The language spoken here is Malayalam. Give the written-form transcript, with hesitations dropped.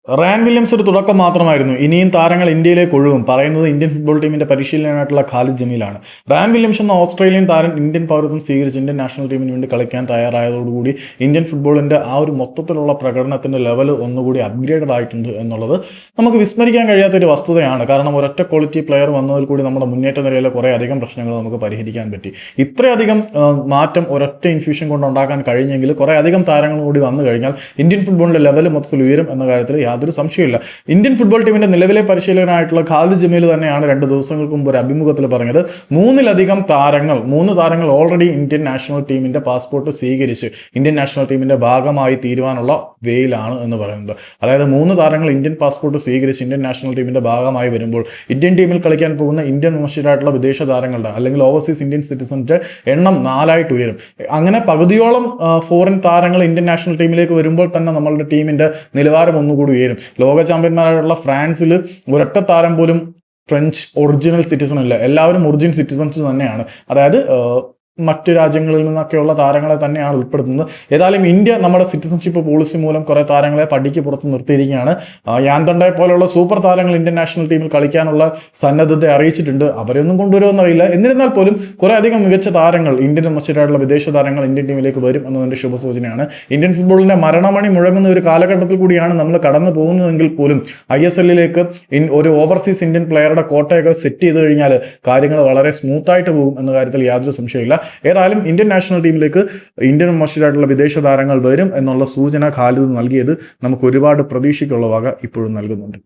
റയാൻ വില്യംസ് ഒരു തുടക്കം മാത്രമായിരുന്നു. ഇനിയും താരങ്ങൾ ഇന്ത്യയിലേക്ക് ഒഴുകും. പറയുന്നത് ഇന്ത്യൻ ഫുട്ബോൾ ടീമിന്റെ പരിശീലകനായിട്ടുള്ള ഖാലിദ് ജമീലാണ്. റയാൻ വില്യംസ് എന്ന ഓസ്ട്രേലിയൻ താരം ഇന്ത്യൻ പൗരത്വം സ്വീകരിച്ച് ഇന്ത്യൻ നാഷണൽ ടീമിന് വേണ്ടി കളിക്കാൻ തയ്യാറായതോടുകൂടി ഇന്ത്യൻ ഫുട്ബോളിന്റെ ആ ഒരു മൊത്തത്തിലുള്ള പ്രകടനത്തിന്റെ ലെവൽ ഒന്നുകൂടി അപ്ഗ്രേഡഡ് ആയിട്ടുണ്ട് എന്നുള്ളത് നമുക്ക് വിസ്മരിക്കാൻ കഴിയാത്തൊരു വസ്തുതയാണ്. കാരണം ഒരൊറ്റ ക്വാളിറ്റി പ്ലെയർ വന്നതിൽ കൂടി നമ്മുടെ മുന്നേറ്റ നിരയിലെ കുറേ അധികം പ്രശ്നങ്ങൾ നമുക്ക് പരിഹരിക്കാൻ പറ്റി. ഇത്രയധികം മാറ്റം ഒരൊറ്റ ഇൻഫ്യൂഷൻ കൊണ്ട് ഉണ്ടാക്കാൻ കഴിഞ്ഞെങ്കിൽ കുറേ അധികം താരങ്ങൾ കൂടി വന്നു കഴിഞ്ഞാൽ ഇന്ത്യൻ ഫുട്ബോളിന്റെ ലെവൽ മൊത്തത്തിൽ ഉയരും എന്ന കാര്യത്തിൽ യാതൊരു സംശയമില്ല. ഇന്ത്യൻ ഫുട്ബോൾ ടീമിന്റെ നിലവിലെ പരിശീലകനായിട്ടുള്ള ഖാലിദ് ജമീൽ തന്നെയാണ് 2 ദിവസങ്ങൾക്ക് മുമ്പ് ഒരു അഭിമുഖത്തിൽ പറഞ്ഞത്, മൂന്ന് താരങ്ങൾ ഓൾറെഡി ഇന്ത്യൻ നാഷണൽ ടീമിന്റെ പാസ്പോർട്ട് സ്വീകരിച്ച് ഇന്ത്യൻ നാഷണൽ ടീമിന്റെ ഭാഗമായി തീരുവാനുള്ള വേയിലാണ് എന്ന് പറയുന്നത്. അതായത് 3 താരങ്ങൾ ഇന്ത്യൻ പാസ്പോർട്ട് സ്വീകരിച്ച് ഇന്ത്യൻ നാഷണൽ ടീമിന്റെ ഭാഗമായി വരുമ്പോൾ ഇന്ത്യൻ ടീമിൽ കളിക്കാൻ പോകുന്ന ഇന്ത്യൻ വംശജരായിട്ടുള്ള വിദേശ താരങ്ങളുടെ അല്ലെങ്കിൽ ഓവർസീസ് ഇന്ത്യൻ സിറ്റിസന്റെ എണ്ണം 4 ഉയരും. അങ്ങനെ പകുതിയോളം ഫോറിൻ താരങ്ങൾ ഇന്ത്യൻ നാഷണൽ ടീമിലേക്ക് വരുമ്പോൾ തന്നെ നമ്മളുടെ ടീമിന്റെ നിലവാരം ഒന്നുകൂടി ഉയരും. ലോക ചാമ്പ്യന്മാരായിട്ടുള്ള ഫ്രാൻസിൽ ഒരൊറ്റ താരം പോലും ഫ്രഞ്ച് ഒറിജിനൽ സിറ്റിസൺ അല്ല, എല്ലാവരും ഒറിജിനൽ സിറ്റിസൺസ് തന്നെയാണ്. അതായത് മറ്റു രാജ്യങ്ങളിൽ നിന്നൊക്കെയുള്ള താരങ്ങളെ തന്നെയാണ് ഉൾപ്പെടുത്തുന്നത്. ഏതായാലും ഇന്ത്യ നമ്മുടെ സിറ്റിസൺഷിപ്പ് പോളിസി മൂലം കുറേ താരങ്ങളെ പടിക്ക് പുറത്ത് നിർത്തിയിരിക്കുകയാണ്. യാന്തണ്ടെ പോലെയുള്ള സൂപ്പർ താരങ്ങൾ ഇന്ത്യൻ നാഷണൽ ടീമിൽ കളിക്കാനുള്ള സന്നദ്ധത അറിയിച്ചിട്ടുണ്ട്. അവരെയൊന്നും കൊണ്ടുവരുമെന്നറിയില്ല. എന്നിരുന്നാൽ പോലും കുറേ അധികം മികച്ച താരങ്ങൾ, ഇന്ത്യൻ വംശജരായിട്ടുള്ള വിദേശ താരങ്ങൾ ഇന്ത്യൻ ടീമിലേക്ക് വരും എന്നതിൻ്റെ ശുഭസൂചനയാണ്. ഇന്ത്യൻ ഫുട്ബോളിന്റെ മരണമണി മുഴങ്ങുന്ന ഒരു കാലഘട്ടത്തിൽ കൂടിയാണ് നമ്മൾ കടന്നു പോകുന്നതെങ്കിൽ പോലും ISLലേക്ക് ഒരു ഓവർസീസ് ഇന്ത്യൻ പ്ലെയറുടെ കോട്ടയൊക്കെ സെറ്റ് ചെയ്ത് കഴിഞ്ഞാൽ കാര്യങ്ങൾ വളരെ സ്മൂത്തായിട്ട് പോകും എന്ന കാര്യത്തിൽ യാതൊരു സംശയമില്ല. ഏതായാലും ഇന്ത്യൻ നാഷണൽ ടീമിലേക്ക് ഇന്ത്യൻ വംശജരായിട്ടുള്ള വിദേശ താരങ്ങൾ വരും എന്നുള്ള സൂചന ഖാലിദ് നൽകിയത് നമുക്ക് ഒരുപാട് പ്രതീക്ഷയ്ക്കുള്ള വക ഇപ്പോഴും നൽകുന്നുണ്ട്.